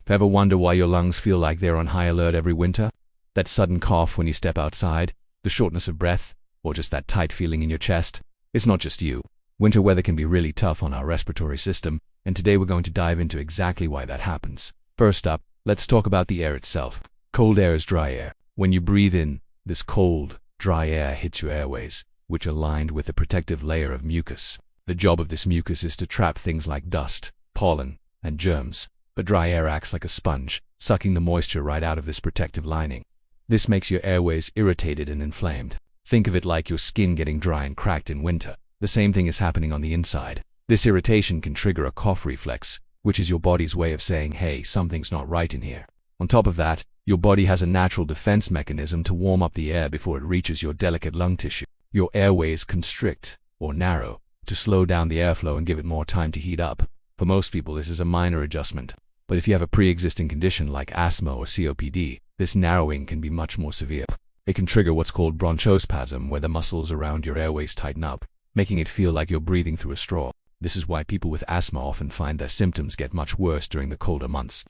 Ever wonder why your lungs feel like they're on high alert every winter? That sudden cough when you step outside, the shortness of breath, or just that tight feeling in your chest? It's not just you. Winter weather can be really tough on our respiratory system, and today we're going to dive into exactly why that happens. First up, let's talk about the air itself. Cold air is dry air. When you breathe in, this cold, dry air hits your airways, which are lined with a protective layer of mucus. The job of this mucus is to trap things like dust, pollen, and germs, but dry air acts like a sponge, sucking the moisture right out of this protective lining. This makes your airways irritated and inflamed. Think of it like your skin getting dry and cracked in winter. The same thing is happening on the inside. This irritation can trigger a cough reflex, which is your body's way of saying, hey, something's not right in here. On top of that, your body has a natural defense mechanism to warm up the air before it reaches your delicate lung tissue. Your airways constrict, or narrow, to slow down the airflow and give it more time to heat up. For most people, this is a minor adjustment. But if you have a pre-existing condition like asthma or COPD, this narrowing can be much more severe. It can trigger what's called bronchospasm, where the muscles around your airways tighten up, making it feel like you're breathing through a straw. This is why people with asthma often find their symptoms get much worse during the colder months.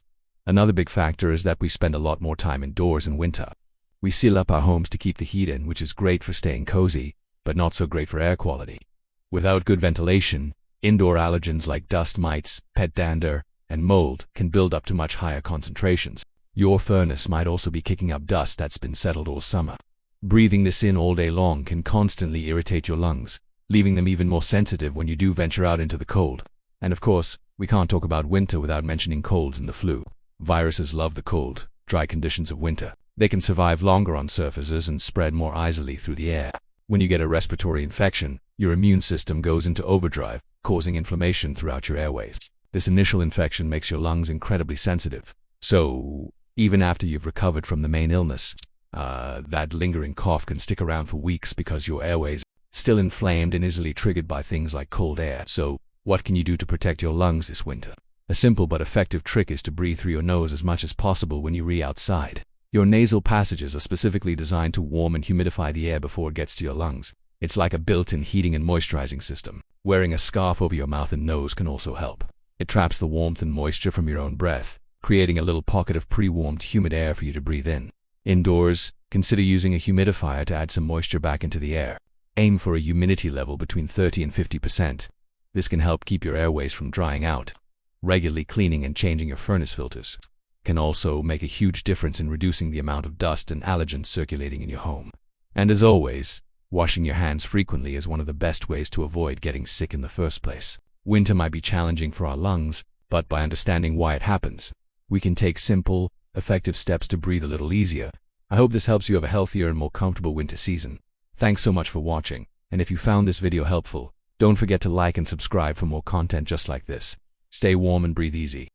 Another big factor is that we spend a lot more time indoors in winter. We seal up our homes to keep the heat in, which is great for staying cozy, but not so great for air quality. Without good ventilation, indoor allergens like dust mites, pet dander, and mold can build up to much higher concentrations. Your furnace might also be kicking up dust that's been settled all summer. Breathing this in all day long can constantly irritate your lungs, leaving them even more sensitive when you do venture out into the cold. And of course, we can't talk about winter without mentioning colds and the flu. Viruses love the cold, dry conditions of winter. They can survive longer on surfaces and spread more easily through the air. When you get a respiratory infection, your immune system goes into overdrive, causing inflammation throughout your airways. This initial infection makes your lungs incredibly sensitive. So, even after you've recovered from the main illness, that lingering cough can stick around for weeks because your airways are still inflamed and easily triggered by things like cold air. So, what can you do to protect your lungs this winter? A simple but effective trick is to breathe through your nose as much as possible when you outside. Your nasal passages are specifically designed to warm and humidify the air before it gets to your lungs. It's like a built-in heating and moisturizing system. Wearing a scarf over your mouth and nose can also help. It traps the warmth and moisture from your own breath, creating a little pocket of pre-warmed humid air for you to breathe in. Indoors, consider using a humidifier to add some moisture back into the air. Aim for a humidity level between 30 and 50%. This can help keep your airways from drying out. Regularly cleaning and changing your furnace filters can also make a huge difference in reducing the amount of dust and allergens circulating in your home. And as always, washing your hands frequently is one of the best ways to avoid getting sick in the first place. Winter might be challenging for our lungs, but by understanding why it happens, we can take simple, effective steps to breathe a little easier. I hope this helps you have a healthier and more comfortable winter season. Thanks so much for watching, and if you found this video helpful, don't forget to like and subscribe for more content just like this. Stay warm and breathe easy.